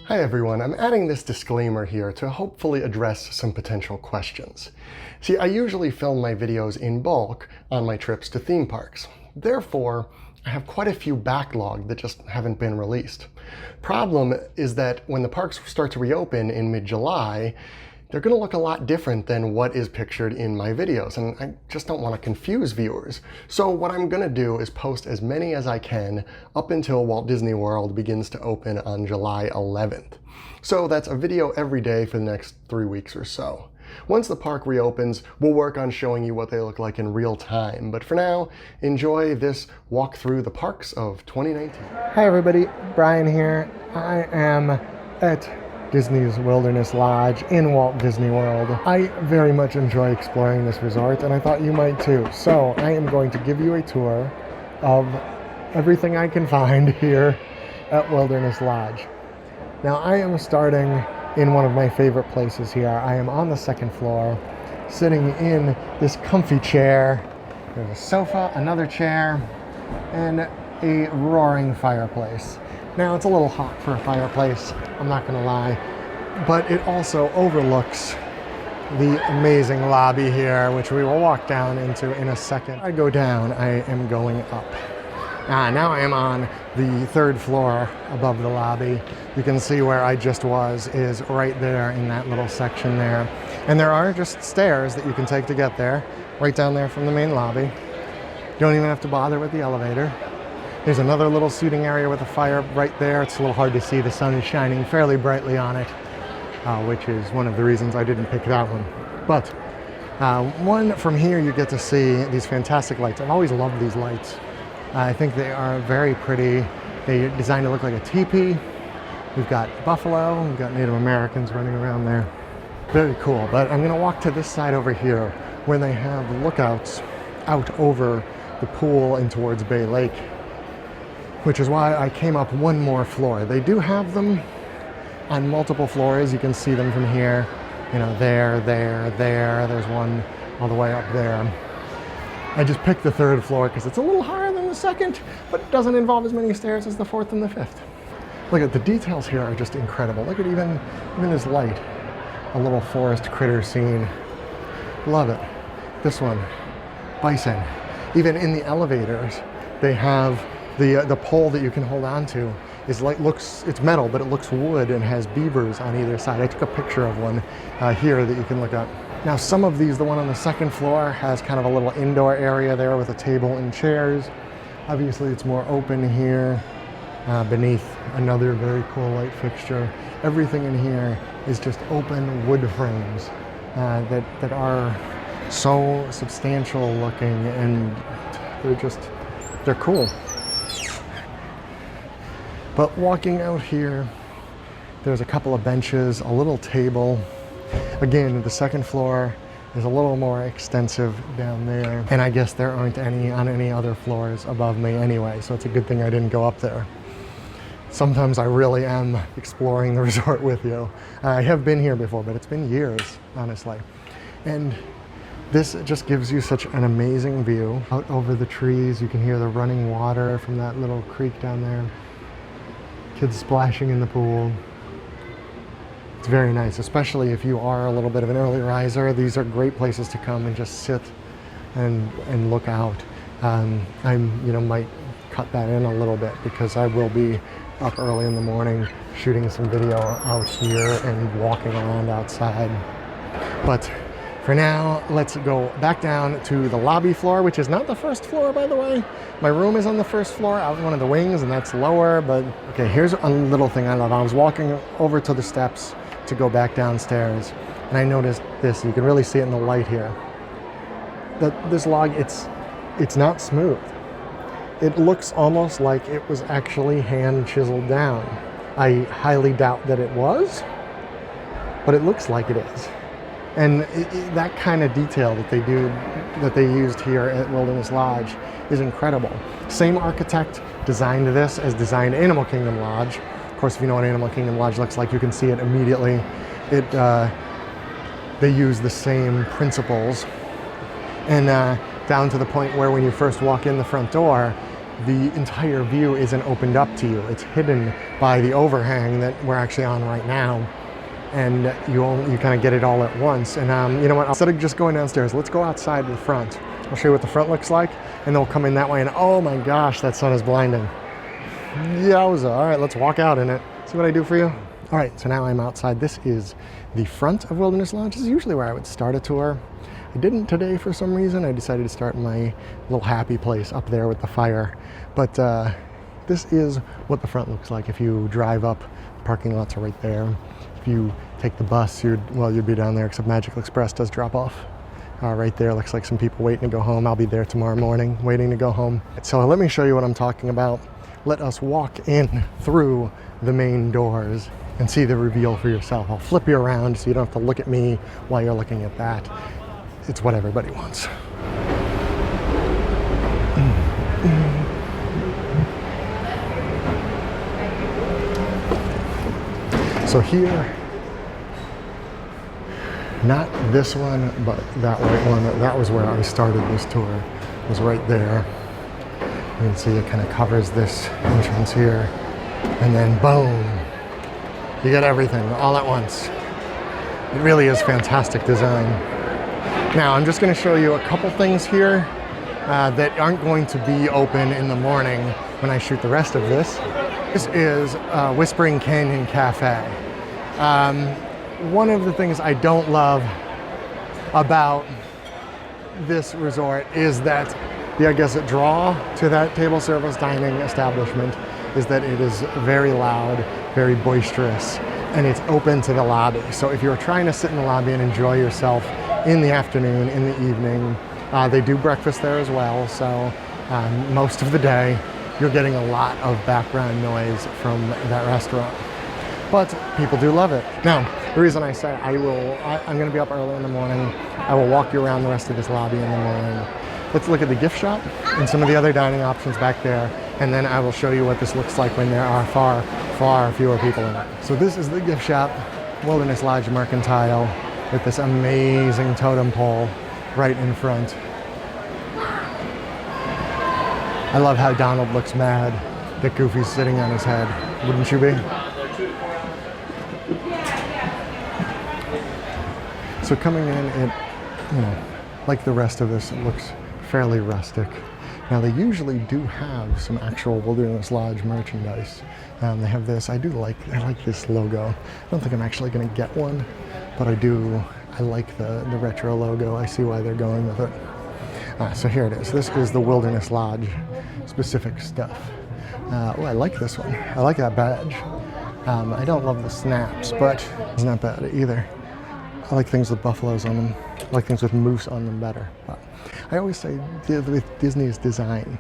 Hi everyone, I'm adding this disclaimer here to hopefully address some potential questions. See, I usually film my videos in bulk on my trips to theme parks. Therefore, I have quite a few backlogged that just haven't been released. Problem is that when the parks start to reopen in mid-July, they're going to look a lot different than what is pictured in my videos, and I just don't want to confuse viewers. So what I'm going to do is post as many as I can up until Walt Disney World begins to open on July 11th. So that's a video every day for the next 3 weeks or so. Once the park reopens, we'll work on showing you what they look like in real time. But for now, enjoy this walk through the parks of 2019. Hi everybody, Brian here. I am at Disney's Wilderness Lodge in Walt Disney World. I very much enjoy exploring this resort, and I thought you might too. So I am going to give you a tour of everything I can find here at Wilderness Lodge. Now I am starting in one of my favorite places here. I am on the second floor, sitting in this comfy chair. There's a sofa, another chair, and a roaring fireplace. Now it's a little hot for a fireplace, I'm not gonna lie, but it also overlooks the amazing lobby here, which we will walk down into in a second. I go down, I am going up. Now I am on the third floor above the lobby. You can see where I just was is right there in that little section there. And there are just stairs that you can take to get there, right down there from the main lobby. You don't even have to bother with the elevator. There's another little seating area with a fire right there. It's a little hard to see. The sun is shining fairly brightly on it, which is one of the reasons I didn't pick that one. But one from here, you get to see these fantastic lights. I've always loved these lights. I think they are very pretty. They're designed to look like a teepee. We've got buffalo, we've got Native Americans running around there. Very cool. But I'm gonna walk to this side over here where they have lookouts out over the pool and towards Bay Lake, which is why I came up one more floor. They do have them on multiple floors. You can see them from here, you know, there. There's one all the way up there. I just picked the third floor because it's a little higher than the second, but it doesn't involve as many stairs as the fourth and the fifth. Look at the details here are just incredible. Look at even this light, a little forest critter scene. Love it. This one, bison. Even in the elevators, they have the pole that you can hold on to is it's metal, but it looks wood and has beavers on either side. I took a picture of one here that you can look up. Now some of these, the one on the second floor has kind of a little indoor area there with a table and chairs. Obviously it's more open here beneath another very cool light fixture. Everything in here is just open wood frames that are so substantial looking, and they're cool. But walking out here, there's a couple of benches, a little table. Again, the second floor is a little more extensive down there. And I guess there aren't any on any other floors above me anyway, so it's a good thing I didn't go up there. Sometimes I really am exploring the resort with you. I have been here before, but it's been years, honestly. And this just gives you such an amazing view. Out over the trees, you can hear the running water from that little creek down there. Kids splashing in the pool. It's very nice, especially if you are a little bit of an early riser. These are great places to come and just sit and look out. I might cut that in a little bit because I will be up early in the morning shooting some video out here and walking around outside. But for now, let's go back down to the lobby floor, which is not the first floor, by the way. My room is on the first floor, out in one of the wings, and that's lower, but okay, here's a little thing I love. I was walking over to the steps to go back downstairs, and I noticed this. You can really see it in the light here. This log, it's not smooth. It looks almost like it was actually hand chiseled down. I highly doubt that it was, but it looks like it is. And that kind of detail that they used here at Wilderness Lodge is incredible. Same architect designed this as designed Animal Kingdom Lodge. Of course, if you know what Animal Kingdom Lodge looks like, you can see it immediately. They use the same principles. And down to the point where when you first walk in the front door, the entire view isn't opened up to you. It's hidden by the overhang that we're actually on right now. And you kind of get it all at once. And you know what, instead of just going downstairs, let's go outside the front. I'll show you what the front looks like, and then we'll come in that way, and oh my gosh, that sun is blinding. Yowza. All right, let's walk out in it. See what I do for you? All right, so now I'm outside. This is the front of Wilderness Lodge. This is usually where I would start a tour. I didn't today for some reason. I decided to start my little happy place up there with the fire. But this is what the front looks like if you drive up. The parking lots are right there. If you take the bus, you'd be down there, except Magical Express does drop off. Right there, looks like some people waiting to go home. I'll be there tomorrow morning, waiting to go home. So let me show you what I'm talking about. Let us walk in through the main doors and see the reveal for yourself. I'll flip you around so you don't have to look at me while you're looking at that. It's what everybody wants. So here, not this one, but that white one. That was where I started this tour, was right there. You can see it kind of covers this entrance here. And then boom, you get everything all at once. It really is fantastic design. Now I'm just going to show you a couple things here that aren't going to be open in the morning when I shoot the rest of this. This is Whispering Canyon Cafe. One of the things I don't love about this resort is that the, I guess, draw to that table service dining establishment is that it is very loud, very boisterous, and it's open to the lobby. So if you're trying to sit in the lobby and enjoy yourself in the afternoon, in the evening, they do breakfast there as well. So most of the day, you're getting a lot of background noise from that restaurant. But people do love it. Now, the reason I say I'm going to be up early in the morning. I will walk you around the rest of this lobby in the morning. Let's look at the gift shop and some of the other dining options back there, and then I will show you what this looks like when there are far, far fewer people in it. So this is the gift shop, Wilderness Lodge Mercantile, with this amazing totem pole right in front. I love how Donald looks mad that Goofy's sitting on his head. Wouldn't you be? So coming in, it, like the rest of this, it looks fairly rustic. Now they usually do have some actual Wilderness Lodge merchandise. They have this. I like this logo. I don't think I'm actually going to get one, but I like the retro logo. I see why they're going with it. So here it is. This is the Wilderness Lodge specific stuff. Oh, I like this one. I like that badge. I don't love the snaps, but it's not bad either. I like things with buffaloes on them. I like things with moose on them better. But I always say with Disney's design,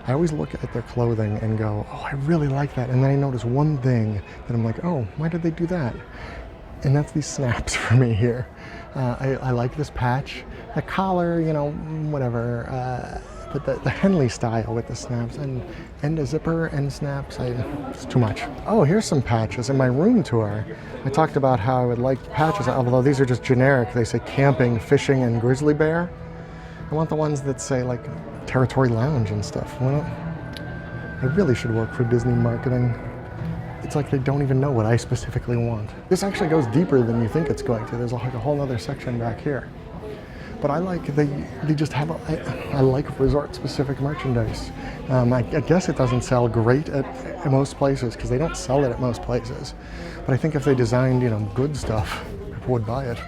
I always look at their clothing and go, oh, I really like that. And then I notice one thing that I'm like, oh, why did they do that? And that's these snaps for me here. I like this patch. The collar, whatever. But the Henley style with the snaps and a zipper and snaps, it's too much. Oh, here's some patches. In my room tour, I talked about how I would like patches, although these are just generic. They say camping, fishing, and grizzly bear. I want the ones that say like Territory Lounge and stuff. Well, I really should work for Disney marketing. It's like they don't even know what I specifically want. This actually goes deeper than you think it's going to. There's like a whole other section back here. But I like, they just have, I like resort-specific merchandise. I guess it doesn't sell great at most places because they don't sell it at most places. But I think if they designed, good stuff, people would buy it.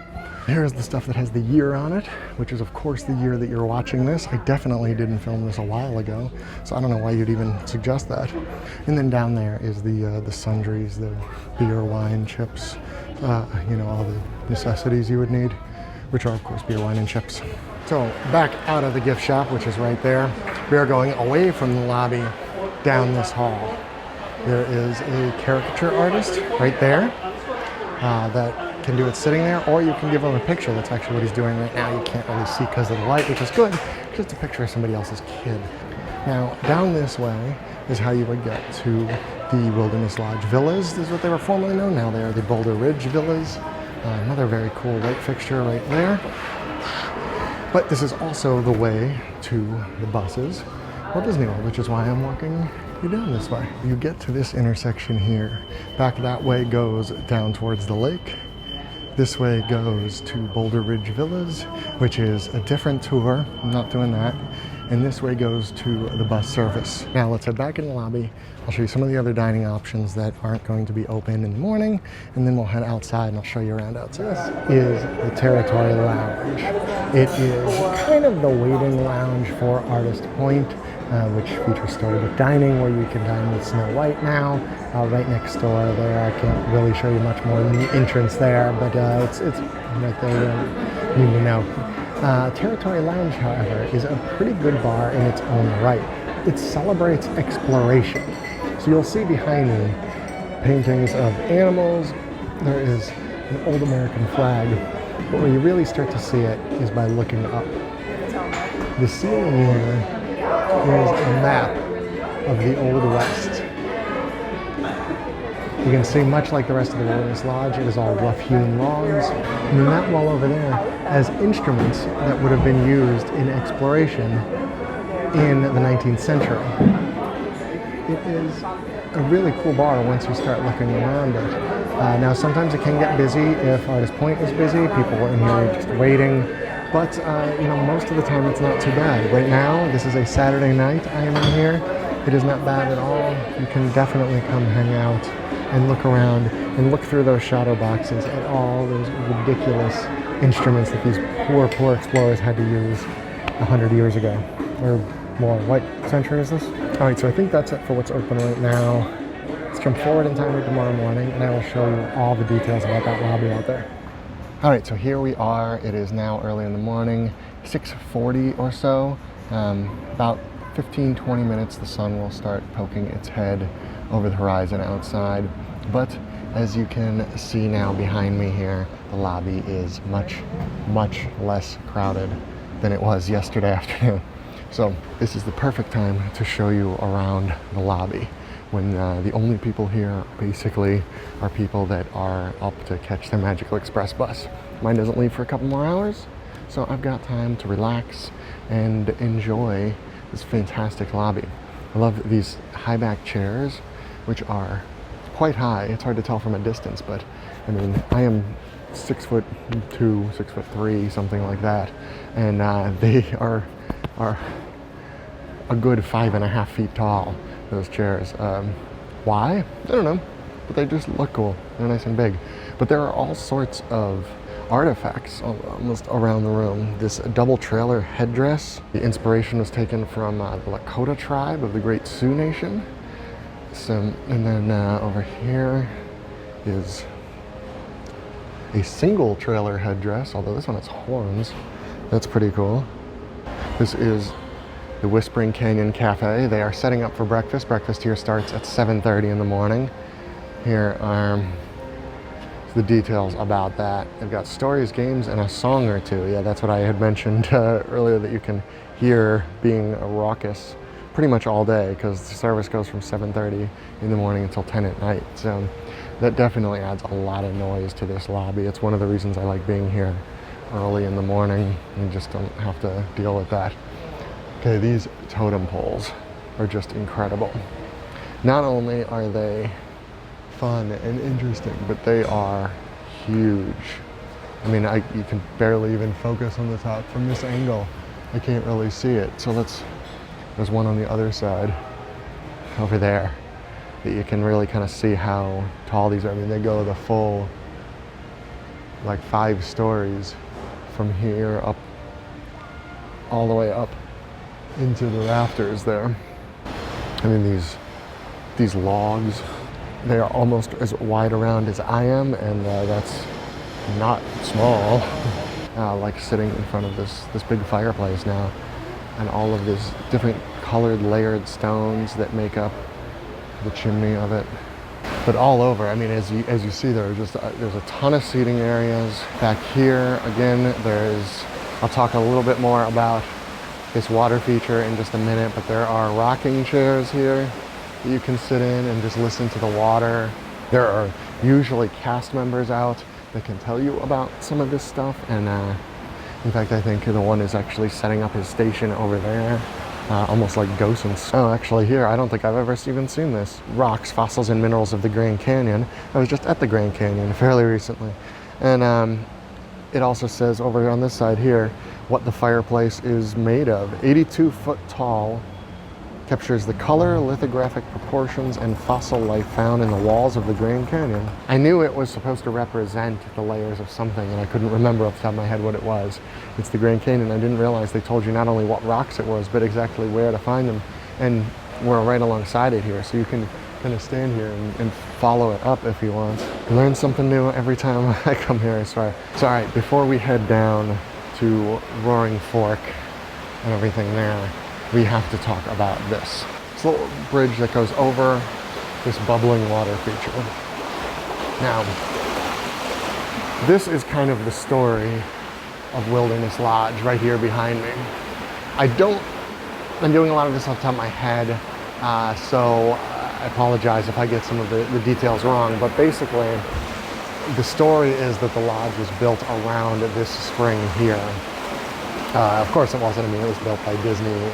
Here's the stuff that has the year on it, which is of course the year that you're watching this. I definitely didn't film this a while ago, so I don't know why you'd even suggest that. And then down there is the sundries, the beer, wine, chips, all the necessities you would need, which are of course beer, wine, and chips. So back out of the gift shop, which is right there, we are going away from the lobby down this hall. There is a caricature artist right there that can do it sitting there, or you can give him a picture. That's actually what he's doing right now. You can't really see because of the light, which is good, because it's a picture of somebody else's kid. Now, down this way is how you would get to the Wilderness Lodge Villas. This is what they were formerly known. Now they are the Boulder Ridge Villas. Another very cool light fixture right there. But this is also the way to the buses. Walt Disney World, which is why I'm walking you down this way. You get to this intersection here. Back that way goes down towards the lake. This way goes to Boulder Ridge Villas, which is a different tour. I'm not doing that. And this way goes to the bus service. Now let's head back in the lobby. I'll show you some of the other dining options that aren't going to be open in the morning, and then we'll head outside and I'll show you around outside. This is the Territory Lounge. It is kind of the waiting lounge for Artist Point, which features storybook dining where you can dine with Snow White now. Right next door there, I can't really show you much more than the entrance there, but it's right there, you don't need to know. Territory Lounge, however, is a pretty good bar in its own right. It celebrates exploration. So you'll see behind me paintings of animals. There is an old American flag, but where you really start to see it is by looking up. The ceiling here is a map of the Old West. You can see, much like the rest of the Wilderness Lodge, it is all rough-hewn logs. And then that wall over there has instruments that would have been used in exploration in the 19th century. It is a really cool bar once you start looking around it. Now, sometimes it can get busy if Artist Point is busy. People in here are just waiting. But, most of the time it's not too bad. Right now, this is a Saturday night I am in here. It is not bad at all. You can definitely come hang out and look around and look through those shadow boxes at all those ridiculous instruments that these poor explorers had to use 100 years ago or more. What century is this? All right, so I think that's it for what's open right now. Let's jump forward in time to tomorrow morning and I will show you all the details about that lobby out there. All right, so here we are. It is now early in the morning, 6:40 or so. About 15-20 minutes the sun will start poking its head over the horizon outside. But as you can see now behind me here, the lobby is much less crowded than it was yesterday afternoon. So this is the perfect time to show you around the lobby, when the only people here basically are people that are up to catch their Magical Express bus. Mine doesn't leave for a couple more hours, so I've got time to relax and enjoy this fantastic lobby. I love these high back chairs, which are quite high. It's hard to tell from a distance, but I mean, I am 6'2", 6'3", something like that, and they are a good 5.5 feet tall, those chairs. Why? I don't know, but they just look cool. They're nice and big. But there are all sorts of artifacts almost around the room. This double trailer headdress, the inspiration was taken from the Lakota tribe of the Great Sioux Nation. So, and then over here is a single trailer headdress, although this one has horns. That's pretty cool. This is the Whispering Canyon Cafe. They are setting up for breakfast. Breakfast here starts at 7:30 in the morning. Here are the details about that. They've got stories, games, and a song or two. Yeah, that's what I had mentioned earlier, that you can hear being raucous pretty much all day, because the service goes from 7:30 in the morning until 10 at night. So that definitely adds a lot of noise to this lobby. It's one of the reasons I like being here early in the morning. You just don't have to deal with that. Okay, these totem poles are just incredible. Not only are they fun and interesting, but they are huge. I mean, you can barely even focus on the top from this angle. I can't really see it. So there's one on the other side over there that you can really kind of see how tall these are. I mean, they go the full, like 5 stories from here up, all the way up into the rafters there. I mean, these logs, they are almost as wide around as I am, and that's not small. Like sitting in front of this big fireplace now, and all of these different colored layered stones that make up the chimney of it. But all over, I mean, as you see, there's a ton of seating areas. Back here, again, I'll talk a little bit more about this water feature in just a minute, but there are rocking chairs here that you can sit in and just listen to the water. There are usually cast members out that can tell you about some of this stuff, and in fact, I think the one is actually setting up his station over there. almost like gosens. Oh, actually here, I don't think I've ever even seen this. Rocks, fossils, and minerals of the Grand Canyon. I was just at the Grand Canyon fairly recently. And it also says over on this side here what the fireplace is made of. 82 foot tall, captures the color, lithographic proportions, and fossil life found in the walls of the Grand Canyon. I knew it was supposed to represent the layers of something, and I couldn't remember off the top of my head what it was. It's the Grand Canyon. I didn't realize they told you not only what rocks it was, but exactly where to find them. And we're right alongside it here, so you can kind of stand here and follow it up if you want. Learn something new every time I come here, I swear. So all right, before we head down to Roaring Fork and everything there, we have to talk about this. It's a little bridge that goes over this bubbling water feature. Now, this is kind of the story of Wilderness Lodge right here behind me. I'm doing a lot of this off the top of my head, so I apologize if I get some of the details wrong, but basically, the story is that the lodge was built around this spring here. Of course it wasn't. I mean, it was built by Disney.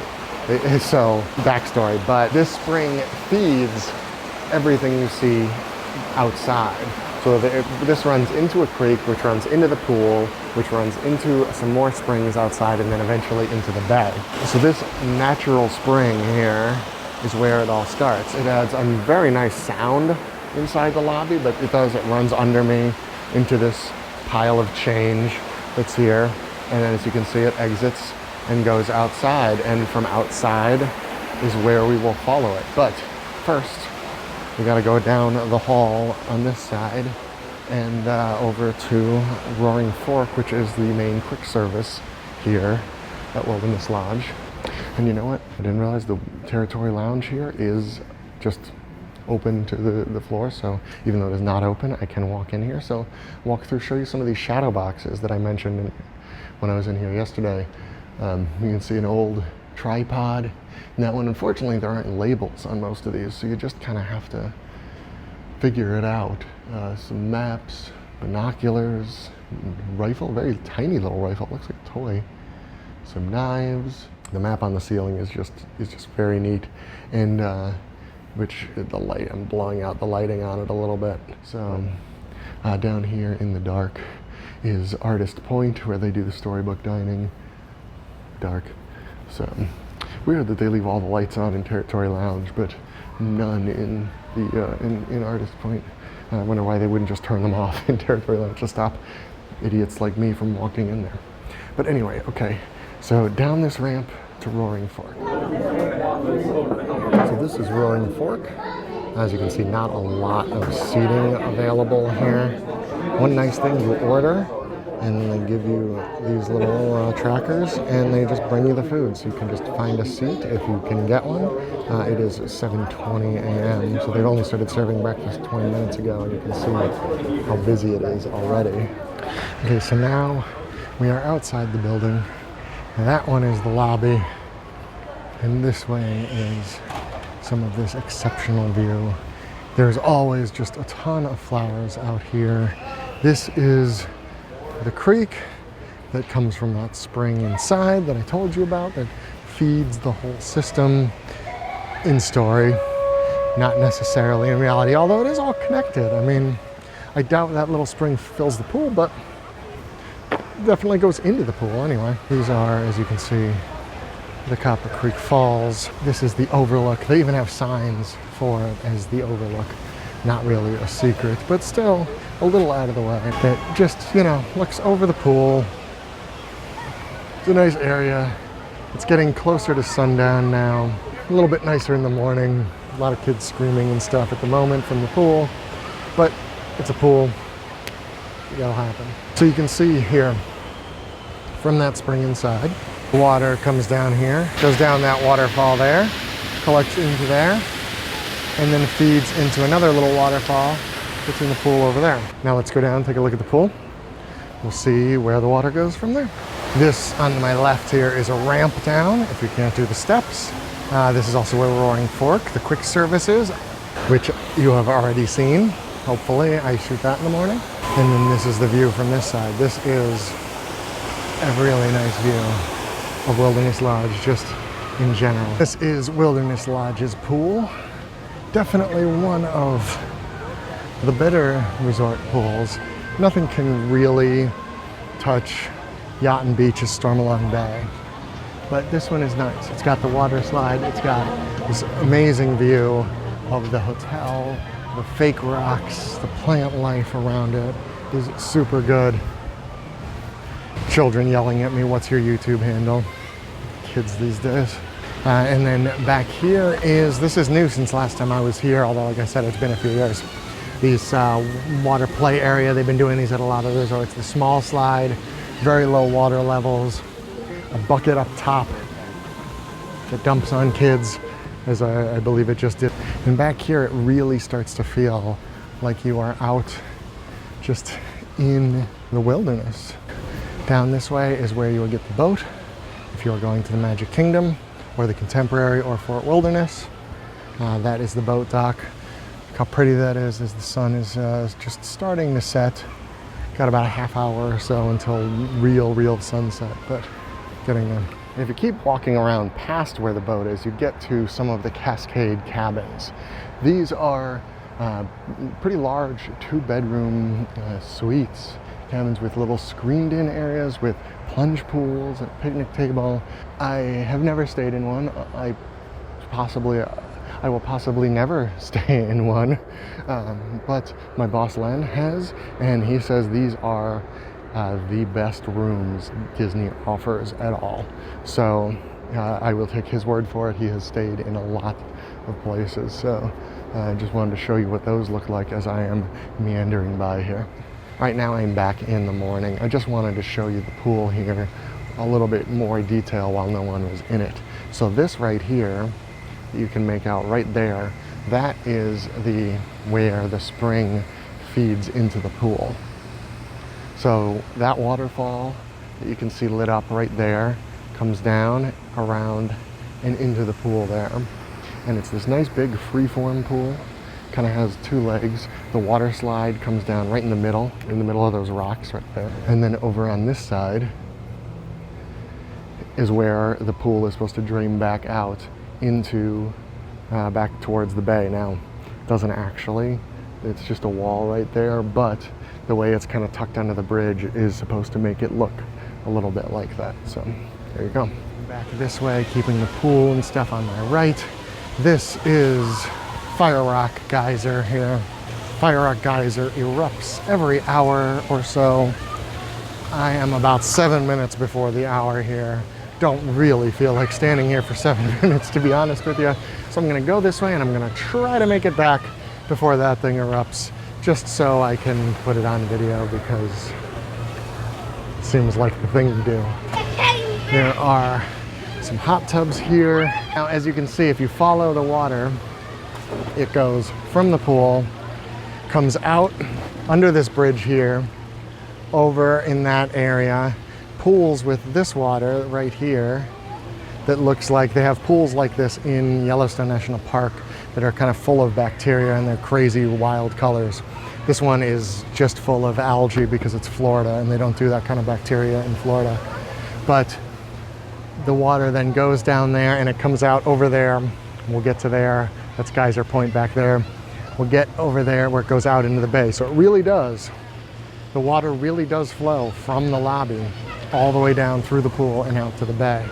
So, backstory, but this spring feeds everything you see outside. So this runs into a creek, which runs into the pool, which runs into some more springs outside, and then eventually into the bay. So this natural spring here is where it all starts. It adds a very nice sound inside the lobby, but it runs under me into this pile of change that's here. And then as you can see, it exits and goes outside, and from outside is where we will follow it. But first, we gotta go down the hall on this side and over to Roaring Fork, which is the main quick service here at Wilderness Lodge. And you know what? I didn't realize the Territory Lounge here is just open to the floor, so even though it is not open, I can walk in here. So walk through, show you some of these shadow boxes that I mentioned when I was in here yesterday. You can see an old tripod. And that one, unfortunately, there aren't labels on most of these, so you just kind of have to figure it out. Some maps, binoculars, rifle, very tiny little rifle, looks like a toy. Some knives. The map on the ceiling is just very neat, and which the light, I'm blowing out the lighting on it a little bit. So down here in the dark is Artist Point, where they do the storybook dining. Dark. So weird that they leave all the lights on in Territory Lounge, but none in the in Artist Point. I wonder why they wouldn't just turn them off in Territory Lounge to stop idiots like me from walking in there. But anyway, okay. So down this ramp to Roaring Fork. So this is Roaring Fork. As you can see, not a lot of seating available here. One nice thing, you order, and then they give you these little trackers, and they just bring you the food. So you can just find a seat if you can get one. It is 7:20 a.m., so they've only started serving breakfast 20 minutes ago, and you can see how busy it is already. Okay, so now we are outside the building. And that one is the lobby, and this way is some of this exceptional view. There's always just a ton of flowers out here. This is the creek that comes from that spring inside that I told you about that feeds the whole system in story, not necessarily in reality, although it is all connected. I mean, I doubt that little spring fills the pool, but definitely goes into the pool anyway. These are, as you can see, the Copper Creek Falls. This is the overlook. They even have signs for it as the overlook. Not really a secret, but still a little out of the way. That just, you know, looks over the pool. It's a nice area. It's getting closer to sundown now. A little bit nicer in the morning. A lot of kids screaming and stuff at the moment from the pool, but it's a pool. It'll happen. So you can see here from that spring inside, the water comes down here, goes down that waterfall there, collects into there, and then feeds into another little waterfall that's in the pool over there. Now let's go down and take a look at the pool. We'll see where the water goes from there. This on my left here is a ramp down if you can't do the steps. This is also where Roaring Fork, the quick service is, which you have already seen. Hopefully I shoot that in the morning. And then this is the view from this side. This is a really nice view of Wilderness Lodge, just in general. This is Wilderness Lodge's pool. Definitely one of the better resort pools. Nothing can really touch Yacht and Beach's Stormalong Bay. But this one is nice. It's got the water slide. It's got this amazing view of the hotel, the fake rocks, the plant life around it is super good. Children yelling at me, what's your YouTube handle? Kids these days. And then back here this is new since last time I was here, although like I said, it's been a few years. These water play area, they've been doing these at a lot of resorts. The small slide, very low water levels, a bucket up top that dumps on kids, as I believe it just did. And back here, it really starts to feel like you are out just in the wilderness. Down this way is where you will get the boat if you are going to the Magic Kingdom or the Contemporary or Fort Wilderness. That is the boat dock. Look how pretty that is as the sun is just starting to set. Got about a half hour or so until real sunset, but getting there. If you keep walking around past where the boat is, you get to some of the Cascade cabins. These are pretty large 2-bedroom suites, cabins with little screened-in areas with plunge pools and a picnic table. I have never stayed in one. I will possibly never stay in one, but my boss Len has, and he says these are the best rooms Disney offers at all. So I will take his word for it. He has stayed in a lot of places. So I just wanted to show you what those look like as I am meandering by here. Right now I'm back in the morning. I just wanted to show you the pool here a little bit more detail while no one was in it. So this right here, you can make out right there, that is where the spring feeds into the pool. So that waterfall that you can see lit up right there comes down, around, and into the pool there. And it's this nice big freeform pool. Kind of has 2 legs. The water slide comes down right in the middle of those rocks right there. And then over on this side is where the pool is supposed to drain back out into, back towards the bay. Now, it doesn't actually. It's just a wall right there, but the way it's kind of tucked under the bridge is supposed to make it look a little bit like that. So there you go. Back this way, keeping the pool and stuff on my right. This is Fire Rock Geyser here. Fire Rock Geyser erupts every hour or so. I am about 7 minutes before the hour here. Don't really feel like standing here for 7 minutes, to be honest with you. So I'm gonna go this way and I'm gonna try to make it back before that thing erupts, just so I can put it on video, because it seems like the thing to do. There are some hot tubs here. Now, as you can see, if you follow the water, it goes from the pool, comes out under this bridge here, over in that area, pools with this water right here that looks like they have pools like this in Yellowstone National Park that are kind of full of bacteria and they're crazy wild colors. This one is just full of algae because it's Florida and they don't do that kind of bacteria in Florida. But the water then goes down there and it comes out over there. We'll get to there. That's Geyser Point back there. We'll get over there where it goes out into the bay. So it really does, the water really does flow from the lobby all the way down through the pool and out to the bay.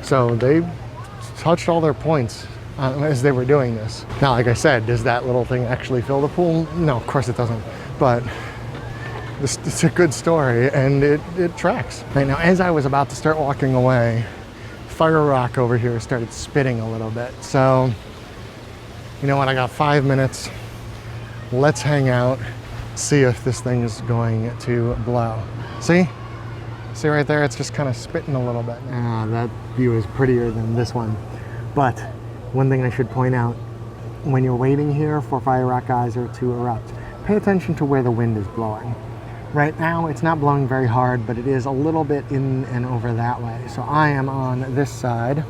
So they touched all their points as they were doing this. Now, like I said, does that little thing actually fill the pool? No, of course it doesn't. But it's a good story and it tracks. Right now, as I was about to start walking away, Fire Rock over here started spitting a little bit. So, you know what, I got 5 minutes. Let's hang out, see if this thing is going to blow. See? See right there, it's just kind of spitting a little bit. That view is prettier than this one. But one thing I should point out, when you're waiting here for Fire Rock Geyser to erupt, pay attention to where the wind is blowing. Right now, it's not blowing very hard, but it is a little bit in and over that way. So I am on this side.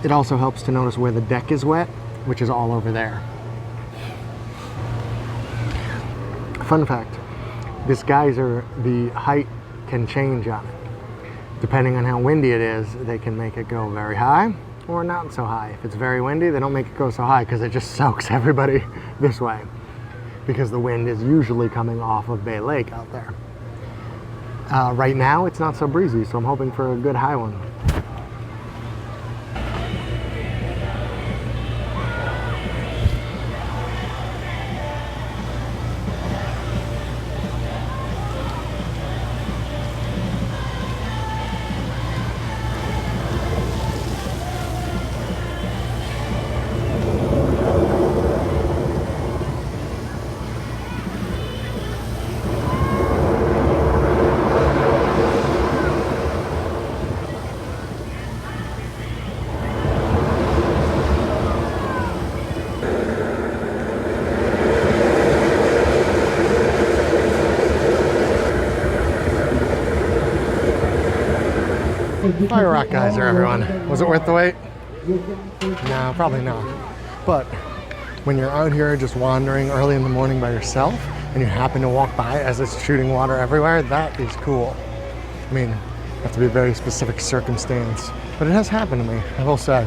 It also helps to notice where the deck is wet, which is all over there. Fun fact, this geyser, the height can change on it. Depending on how windy it is, they can make it go very high or not so high. If it's very windy, they don't make it go so high because it just soaks everybody this way, because the wind is usually coming off of Bay Lake out there. Right now it's not so breezy, so I'm hoping for a good high one. Fire rock geyser, everyone. Was it worth the wait? No, probably not. But when you're out here just wandering early in the morning by yourself and you happen to walk by as it's shooting water everywhere, that is cool. I mean, you have to be a very specific circumstance, but it has happened to me, I will say.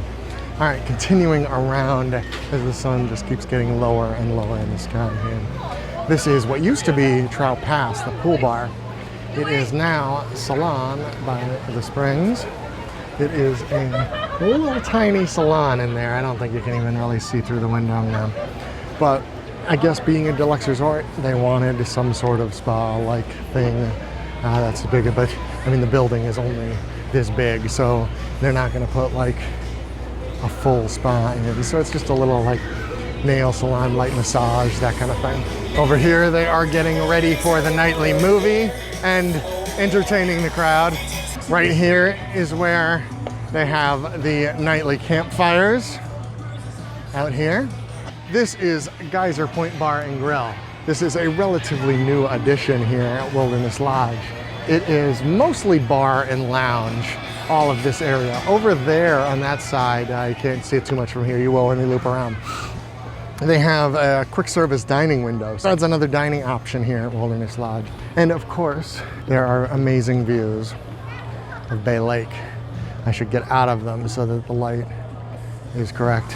All right, continuing around as the sun just keeps getting lower and lower in the sky here. This is what used to be Trout Pass, the pool bar. It is now Salon by the Springs. It is a little tiny salon in there. I don't think you can even really see through the window now. But I guess being a deluxe resort, they wanted some sort of spa-like thing. That's big, but I mean the building is only this big, so they're not going to put like a full spa in it. So it's just a little like nail salon, light massage, that kind of thing. Over here they are getting ready for the nightly movie and entertaining the crowd. Right here is where they have the nightly campfires out here. This is Geyser Point Bar and Grill. This is a relatively new addition here at Wilderness Lodge. It is mostly bar and lounge, all of this area. Over there on that side, I can't see it too much from here, you will when we loop around. They have a quick service dining window. So that's another dining option here at Wilderness Lodge. And of course, there are amazing views of Bay Lake. I should get out of them so that the light is correct.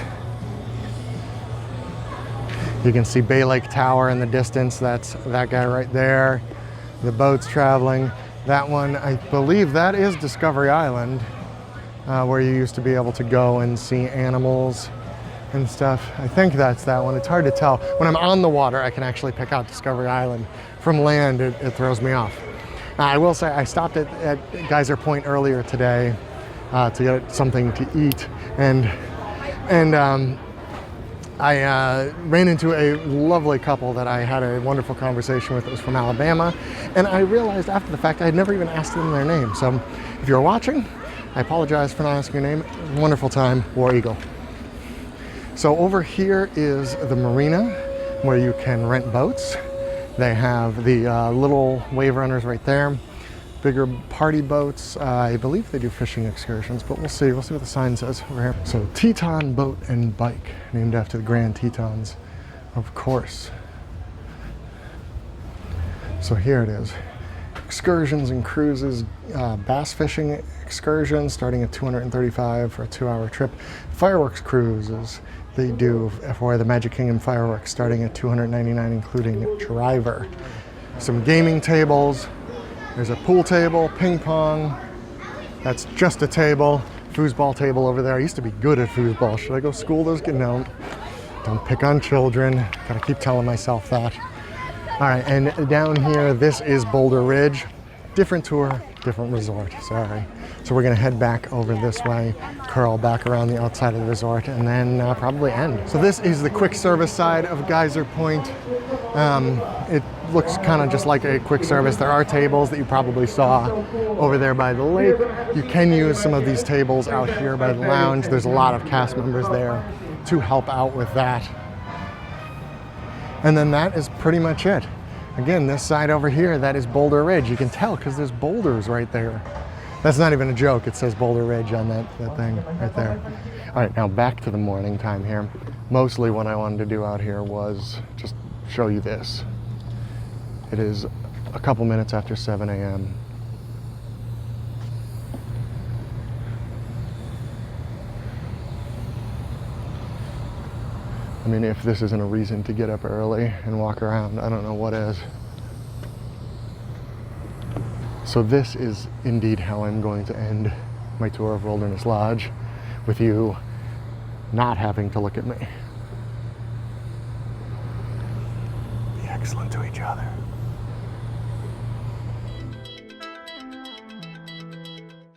You can see Bay Lake Tower in the distance. That's that guy right there. The boat's traveling. That one, I believe that is Discovery Island, where you used to be able to go and see animals and stuff. I think that's that one. It's hard to tell. When I'm on the water, I can actually pick out Discovery Island. From land, it throws me off. I will say I stopped at Geyser Point earlier today to get something to eat, and I ran into a lovely couple that I had a wonderful conversation with. It was from Alabama, and I realized after the fact I had never even asked them their name. So if you're watching, I apologize for not asking your name. Wonderful time, War Eagle. So over here is the marina where you can rent boats. They have the little wave runners right there, bigger party boats. I believe they do fishing excursions, but we'll see. We'll see what the sign says over here. So Teton Boat and Bike, named after the Grand Tetons, of course. So here it is. Excursions and cruises, bass fishing excursions starting at $235 for a 2-hour trip. Fireworks cruises they do for the Magic Kingdom fireworks starting at $299, including driver. Some gaming tables. There's a pool table, ping pong. That's just a table. Foosball table over there. I used to be good at foosball. Should I go school those kids? No. Don't pick on children. Gotta keep telling myself that. All right, and down here, this is Boulder Ridge. Different tour, different resort, sorry. So we're gonna head back over this way, curl back around the outside of the resort, and then probably end. So this is the quick service side of Geyser Point. It looks kind of just like a quick service. There are tables that you probably saw over there by the lake. You can use some of these tables out here by the lounge. There's a lot of cast members there to help out with that. And then that is pretty much it. Again, this side over here, that is Boulder Ridge. You can tell because there's boulders right there. That's not even a joke. It says Boulder Ridge on that thing right there. All right, now back to the morning time here. Mostly what I wanted to do out here was just show you this. It is a couple minutes after 7 a.m. I mean, if this isn't a reason to get up early and walk around, I don't know what is. So this is indeed how I'm going to end my tour of Wilderness Lodge, with you not having to look at me. Be excellent to each other.